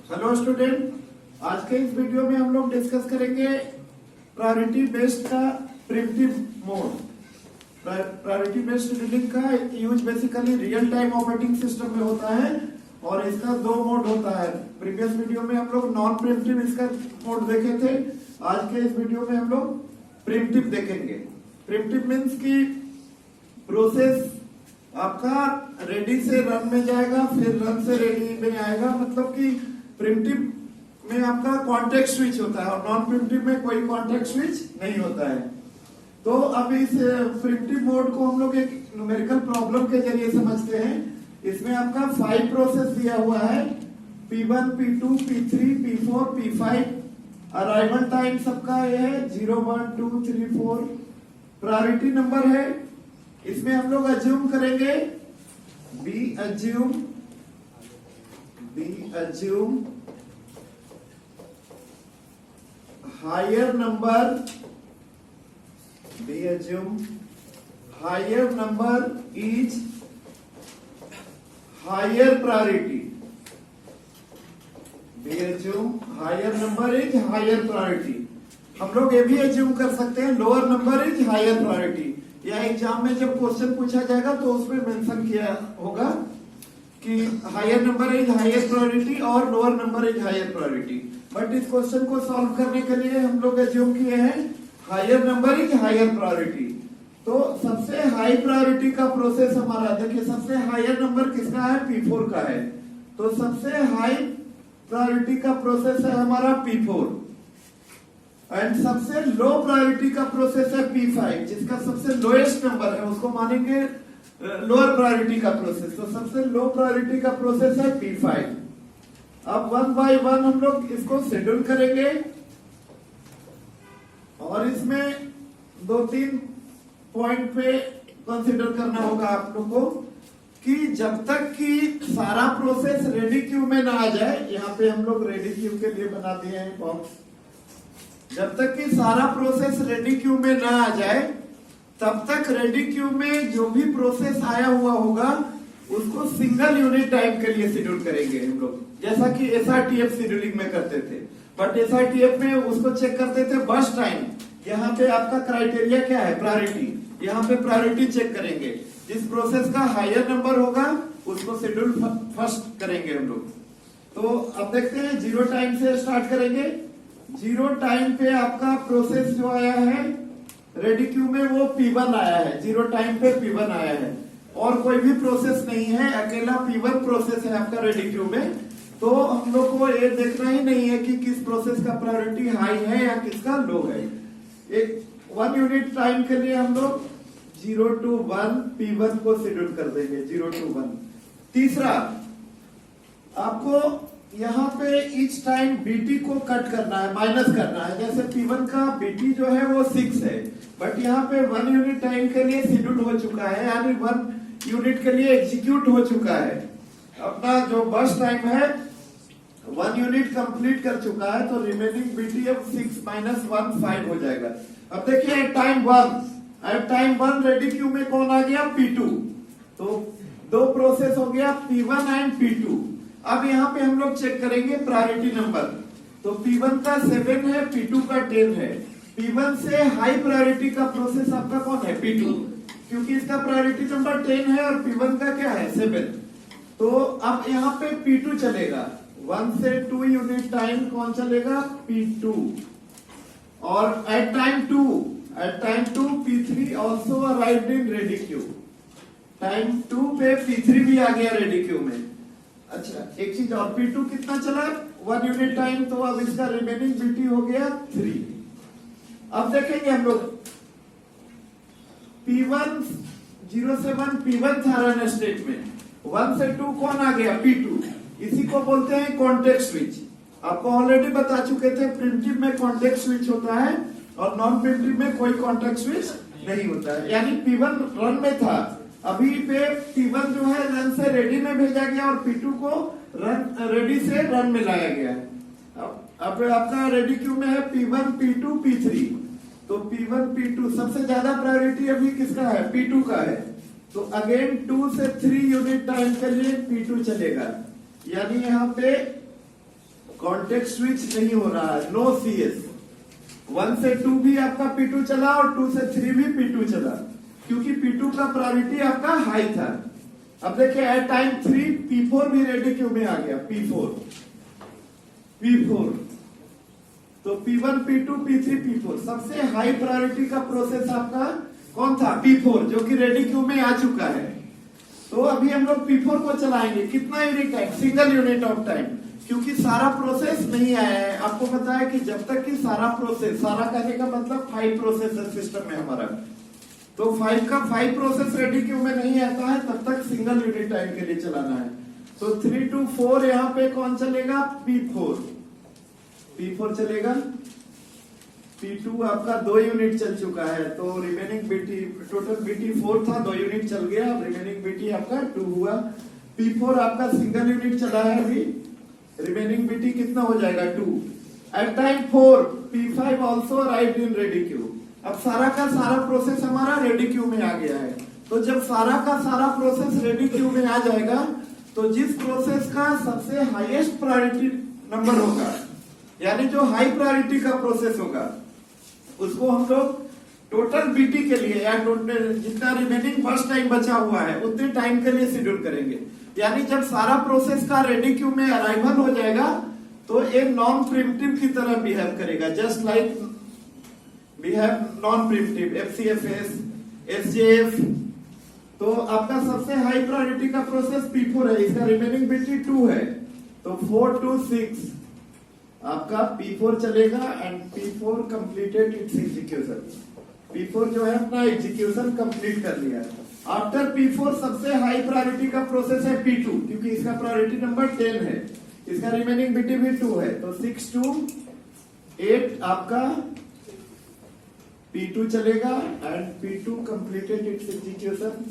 Hello student, आज के इस वीडियो में हम लोग डिस्कस करेंगे प्रायोरिटी बेस्ड का primitive mode. Priority based scheduling का use basically real time operating system में होता है और इसका दो मोड होता है। प्रीवियस वीडियो में हम लोग नॉन प्रिमिटिव इसका मोड देखे थे। आज के इस वीडियो में हम लोग प्रिमिटिव देखेंगे। प्रिमिटिव मीन्स की प्रोसेस आपका रेडी से रन में जाएगा, फिर रन से रेडी में आएगा। मतलब कि प्रिमिटिव में आपका कॉन्टेक्स्ट स्विच होता है और नॉन प्रिमिटिव में कोई कॉन्टेक्स्ट स्विच नहीं होता है। तो अब इस प्रिमिटिव मोड को हम लोग एक न्यूमेरिकल प्रॉब्लम के जरिए समझते हैं। इसमें आपका 5 प्रोसेस दिया हुआ है, P1, P2, P3, P4, P5। Arrival time सबका ये है 0, 1, 2, 3, 4। प्रायोरिटी नंबर है। इसमें हम लोग अज्यूम करेंगे we assume higher number is higher priority. हम लोग ये भी अज्यूम कर सकते हैं lower number is higher priority. या एग्जाम में जब क्वेश्चन पूछा जाएगा तो उसमें मेंशन किया होगा कि higher number is higher priority और lower number is higher priority. But इस क्वेश्चन को सॉल्व करने के लिए हम लोग अज्यूम किए हैं higher number is higher priority. तो सबसे हाई प्रायोरिटी का प्रोसेस हमारा, देखिए सबसे हायर नंबर किसका है, P4 का है। तो सबसे हाई प्रायोरिटी का प्रोसेस है हमारा P4 एंड सबसे लो प्रायोरिटी का प्रोसेस है P5, जिसका सबसे लोएस्ट नंबर है उसको मानेंगे लोअर प्रायोरिटी का प्रोसेस। तो सबसे लो प्रायोरिटी का प्रोसेस है P5। अब 1 बाय 1 हम लोग इसको शेड्यूल करेंगे और इसमें 2-3 पॉइंट पे कंसीडर करना होगा आप लोग को कि जब तक कि सारा प्रोसेस रेडी क्यू में ना आ जाए। यहाँ पे हम लोग रेडी क्यू के लिए बना दिए हैं बॉक्स। जब तक कि सारा प्रोसेस रेडी क्यू में ना आ जाए तब तक रेडी क्यू में जो भी प्रोसेस आया हुआ होगा उसको सिंगल यूनिट टाइम के लिए शेड्यूल करेंगे हम लोग, जैसा कि SRTF शेड्यूलिंग में करते थे। बट SRTF में उसको चेक करते थे बर्स्ट टाइम। यहाँ पे आपका क्राइटेरिया क्या है, प्रायोरिटी। यहाँ पे प्रायोरिटी चेक करेंगे, जिस प्रोसेस का हायर नंबर होगा उसको शेड्यूल फर्स्ट करेंगे हम लोग। तो अब देखते हैं 0 टाइम से स्टार्ट करेंगे। 0 टाइम पे आपका प्रोसेस जो आया है रेडी क्यू में वो P1 आया है। 0 टाइम पे P1 आया है और कोई भी प्रोसेस नहीं है, अकेला P1 प्रोसेस है आपका रेडी क्यू में। तो हम लोग को ये देखना ही नहीं है कि किस प्रोसेस का प्रायोरिटी हाई है या किसका लो है। एक 1 यूनिट टाइम के लिए हम लोग 0 to 1 P1 को शेड्यूल कर देंगे, 0 to 1। तीसरा, आपको यहाँ पे ईच टाइम BT को कट करना है, माइनस करना है। जैसे P1 का BT जो है वो 6 है, बट यहाँ पे 1 यूनिट टाइम के लिए शेड्यूल हो चुका है, यानी 1 यूनिट के लिए एग्जीक्यूट हो चुका है। अपना जो बर्स्ट टाइम है 1 यूनिट कंप्लीट कर चुका है, तो रिमेनिंग BT अब 6 - 1 5 हो जाएगा। अब देखिए टाइम 1 रेडी क्यू में कौन आ गया, P2। तो 2 प्रोसेस हो गया P1 एंड P2। अब यहाँ पे हम लोग चेक करेंगे प्रायोरिटी नंबर। तो P1 का 7 है, P2 का 10 है। P1 से हाई प्रायोरिटी का प्रोसेस आपका कौन है, P2, क्योंकि इसका प्रायोरिटी नंबर 10 है और P1 का क्या है, 7। तो अब यहाँ पे P2 चलेगा। 1 से 2 यूनिट टाइम कौन चलेगा, P2। और at time 2 P3 also arrived in ready queue. Time 2 पे P3 भी आ गया रेडी क्यू में। अच्छा, एक चीज और, P2 कितना चला, 1 यूनिट टाइम। तो अब इसका रिमेनिंग BT हो गया 3। अब देखेंगे हम लोग P1 0 से 1 P1 था रन स्टेट में। 1 से 2 कौन आ गया, P2। इसी को बोलते हैं कॉन्टेक्स्ट स्विच। आपको ऑलरेडी बता चुके थे प्रिमिटिव में कॉन्टेक्स्ट स्विच होता है और नॉन प्रिमिटिव में कोई कॉन्टेक्स्ट स्विच नहीं होता है। यानी P1 रन में था, अभी पे P1 जो है रन से रेडी में भेजा गया और P2 को रेडी से रन में लाया गया। अब आपका रेडी क्यू में है P1, P2, P3। तो P1, P2 सबसे ज्यादा प्रायोरिटी अभी किसका है, P2 का है। तो अगेन 2 से 3 यूनिट टाइम के लिए P2 चलेगा, यानी यहाँ पे कॉन्टेक्ट स्विच नहीं हो रहा है, नो CS। 1 से 2 भी आपका P2 चला और 2 से 3 भी P2 चला, क्योंकि P2 का प्रायोरिटी आपका हाई था। अब देखिए एट टाइम 3 P4 भी रेडी क्यू में आ गया, P4 तो P1 P2 P3 P4 सबसे हाई प्रायोरिटी का प्रोसेस आपका कौन था? P4, जो कि रेडी क्यू में आ चुका है। तो अभी हम लोग P4 को चलाएंगे। कितना unit time? Single unit of time, क्योंकि सारा प्रोसेस नहीं आया है। आपको पता है कि जब तक कि सारा प्रोसेस, सारा कहने का मतलब 5 प्रोसेसर सिस्टम में हमारा, तो 5 प्रोसेस रेडी क्यू में नहीं आता है, तब तक सिंगल यूनिट टाइम के लिए चलाना है। तो 3 to 4 यहाँ पे कौन चलेगा? P4 चलेगा। P2 आपका 2 यूनिट चल चुका है, तो रिमेनिंग BT, टोटल BT 4 था, 2 यूनिट चल गया, रिमेनिंग BT आपका 2 हुआ। P4 आपका सिंगल यूनिट चला है अभी, रिमेनिंग BT कितना हो जाएगा? 2। At time 4 P5 also arrived in ready queue. अब सारा का सारा प्रोसेस हमारा रेडी क्यू में आ गया है। तो जब सारा का सारा प्रोसेस रेडी क्यू में आ जाएगा, तो जिस प्रोसेस का सबसे हाईएस्ट प्रायोरिटी नंबर होगा, यानी जो हाई प्रायोरिटी का प्रोसेस होगा, उसको हम लोग टोटल BT के लिए या टोटल जितना रिमेनिंग बर्स्ट टाइम बचा हुआ है उतने टाइम के लिए शेड्यूल करेंगे। यानी जब सारा प्रोसेस का रेडी क्यू में अराइवल हो जाएगा, तो एक नॉन प्रिमिटिव की तरह बिहेव करेगा, just like we have non primitive FCFS, SJF। तो आपका सबसे हाई प्रायोरिटी का प्रोसेस P4 है, इसका रिमेनिंग BT 2 है, तो 4 to 6 आपका P4 चलेगा and P4 completed it's execution. P4 जो है अपना एग्जीक्यूशन कंप्लीट कर लिया। आफ्टर P4 सबसे हाई प्रायोरिटी का प्रोसेस है P2, क्योंकि इसका प्रायोरिटी नंबर 10 है, इसका रिमेनिंग BT भी 2 है, तो 6 to 8 आपका P2 चलेगा and P2 completed it's execution.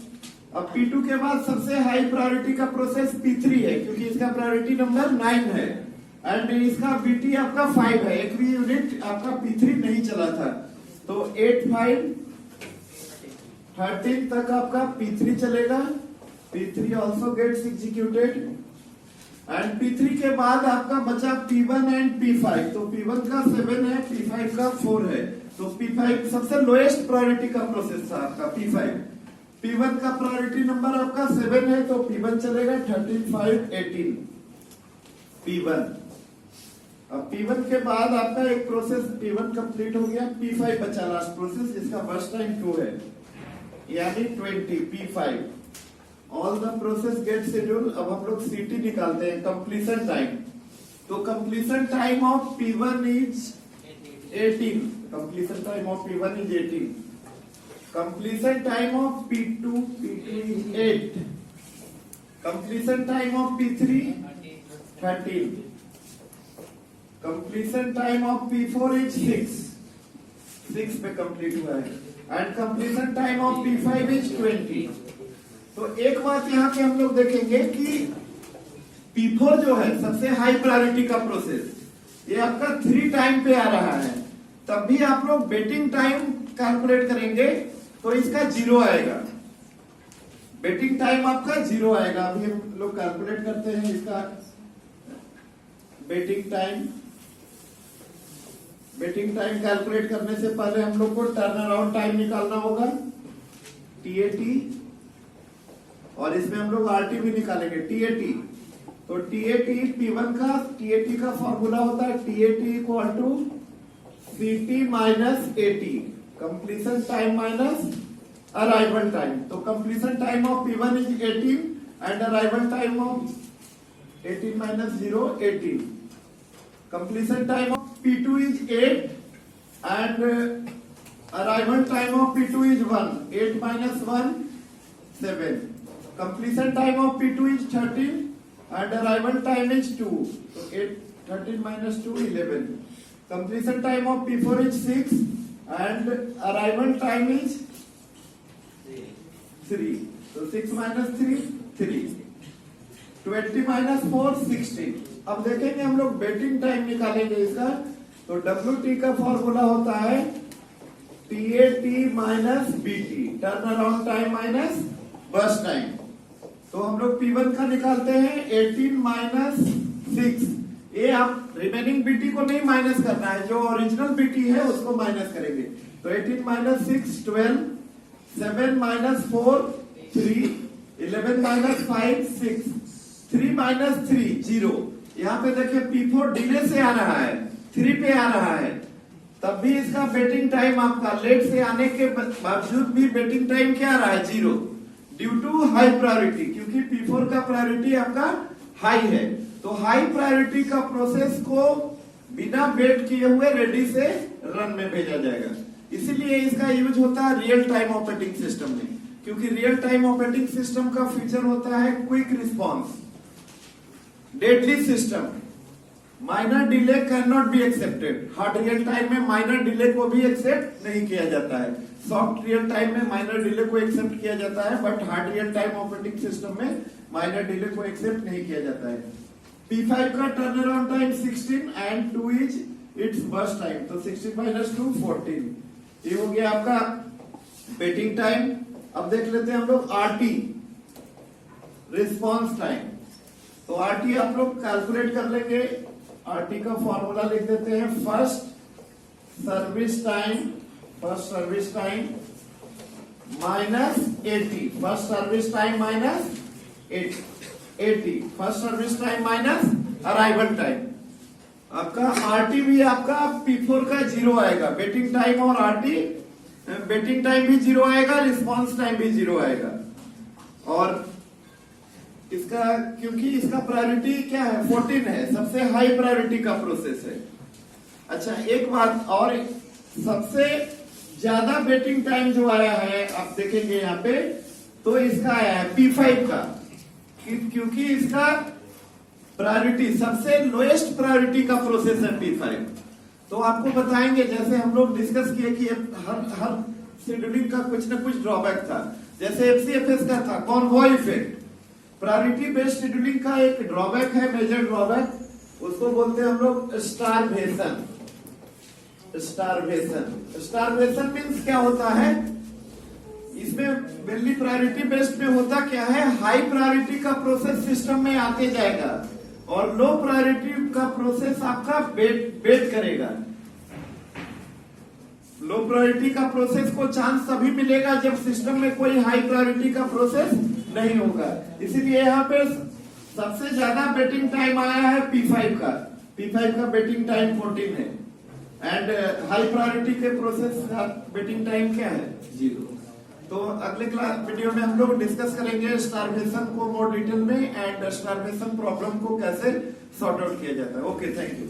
अब P2 के बाद सबसे हाई प्रायोरिटी का प्रोसेस P3 है, क्योंकि इसका प्रायोरिटी नंबर 9 है एंड इसका BT आपका 5 है, एक भी यूनिट आपका P3 नहीं चला था। तो 8, 5, 13 तक आपका P3 चलेगा। P3 also gets executed and P3 के बाद आपका बचा P1 एंड P5। तो P1 का 7 है, P5 का 4 है, तो P5 सबसे लोएस्ट प्रायोरिटी का प्रोसेस था आपका P5। P1 का प्रायोरिटी नंबर आपका 7 है, तो P1 चलेगा 13, 5, 18 P1। अब P1 के बाद आपका एक प्रोसेस P1 कंप्लीट हो गया, P5 बचा लास्ट प्रोसेस, जिसका बर्स्ट टाइम 2 है, यानी 20 P5। All the process get schedule. अब हम लोग CT निकालते हैं, कंप्लीशन टाइम। तो completion time of P1 is 18, completion time of P1 is 18। Completion time of P2 is 8। Completion time of P3 13। Completion time of P4 is 6 पे complete हुआ है and completion time of P5 is 20। तो एक बात यहाँ पे हम लोग देखेंगे कि P4 जो है सबसे हाई प्रायोरिटी का प्रोसेस, ये आपका 3 टाइम पे आ रहा है, तब भी आप लोग वेटिंग टाइम कैलकुलेट करेंगे तो इसका 0 आएगा, वेटिंग टाइम आपका 0 आएगा। अभी हम लोग कैलकुलेट करते हैं इसका waiting time. Waiting time calculate करने से पहले हम लोग को टर्न अराउंड टाइम निकालना होगा, TAT, और इसमें हम लोग RT भी निकालेंगे, TAT। तो TAT P1 का TAT का फॉर्मूला होता है TAT equal to CT minus AT, completion time minus arrival time. तो completion time of P1 is 18 and arrival time of 18 minus 0 18। Completion time of P2 is 8 and arrival time of P2 is 1. 8 minus 1 7. Completion time of P2 is 13 and arrival time is 2. So 13 minus 2 11. Completion time of P4 is 6 and arrival time is 3. So 6 minus 3 3. 20 minus 4 16. अब देखेंगे हम लोग waiting time निकालेंगे इसका। तो WT का formula होता है TAT minus BT, turn around time minus burst time. तो हम लोग P1 का निकालते हैं 18 माइनस 6, ये आप रिमेनिंग बीटी को नहीं माइनस करना है, जो ओरिजिनल बीटी है उसको माइनस करेंगे। तो 18 माइनस 6 12, 7 माइनस 4 3, 11 माइनस 5 6, 3 माइनस 3 0। यहाँ पे देखिए P4 डिले से आ रहा है, 3 पे आ रहा है, तब भी इसका बेटिंग टाइम आपका लेट से आने के बावजूद भी बेटिंग टाइम क्या आ रहा है 0, ड्यू टू हाई प्रायोरिटी, क्योंकि P4 का प्रायोरिटी आपका हाई है। तो हाई प्रायोरिटी का प्रोसेस को बिना वेट किए हुए रेडी से रन में भेजा जाएगा। इसीलिए इसका यूज होता है रियल टाइम ऑपरेटिंग सिस्टम में, क्योंकि रियल टाइम ऑपरेटिंग सिस्टम का फीचर होता है quick response, deadly system, minor delay can not be accepted. Hard real time में माइनर डिले को भी एक्सेप्ट नहीं किया जाता है, सॉफ्ट रियल टाइम में माइनर डिले को एक्सेप्ट किया जाता है, but hard real time operating system में माइनर डिले को एक्सेप्ट नहीं किया जाता है। P5 का turn around time 16 and 2 is it's burst time, तो 16 माइनस 2 14। ये हो गया आपका बेटिंग टाइम। अब देख लेते हैं हम लोग RT, रिस्पॉन्स टाइम। तो RT आप लोग कैलकुलेट कर लेंगे। RT का फॉर्मूला लिख देते हैं, first service time minus 80, first service time minus 80, first service time minus arrival time. आपका RT भी आपका P4 का 0 आएगा, बेटिंग टाइम और RT, बेटिंग टाइम भी 0 आएगा, रिस्पॉन्स टाइम भी 0 आएगा। और इसका क्योंकि इसका प्रायोरिटी क्या है 14 है, सबसे हाई प्रायोरिटी का प्रोसेस है। अच्छा एक बात और, सबसे ज्यादा बेटिंग टाइम जो आया है आप देखेंगे यहाँ पे, तो इसका आया है P5 का, क्योंकि इसका प्रायोरिटी सबसे लोएस्ट प्रायोरिटी का प्रोसेस है P5। तो आपको बताएंगे, जैसे हम लोग डिस्कस किए कि हर शेड्यूलिंग का कुछ ना कुछ ड्रॉबैक था, जैसे FCFS का था convoy effect. Priority based scheduling का एक ड्रॉबैक है, मेजर ड्रॉबैक, उसको बोलते हैं हम लोग स्टारवेशन। स्टारवेशन मीन्स क्या होता है, इसमें मेनली प्रायोरिटी बेस्ड में होता क्या है, हाई प्रायोरिटी का प्रोसेस सिस्टम में आते जाएगा और लो प्रायोरिटी का प्रोसेस आपका वेट करेगा। लो प्रायोरिटी का प्रोसेस को चांस तभी मिलेगा जब सिस्टम में कोई हाई प्रायोरिटी का प्रोसेस नहीं होगा। इसीलिए यहाँ पे सबसे ज्यादा बेटिंग टाइम आया है P5 का। P5 का बेटिंग टाइम 14 है एंड हाई प्रायोरिटी के प्रोसेस का बेटिंग टाइम क्या है 0। तो अगले वीडियो में हम लोग डिस्कस करेंगे स्टारवेशन को मोर डिटेल में एंड स्टारवेशन प्रॉब्लम को कैसे सॉर्ट आउट किया जाता है। Okay, thank you.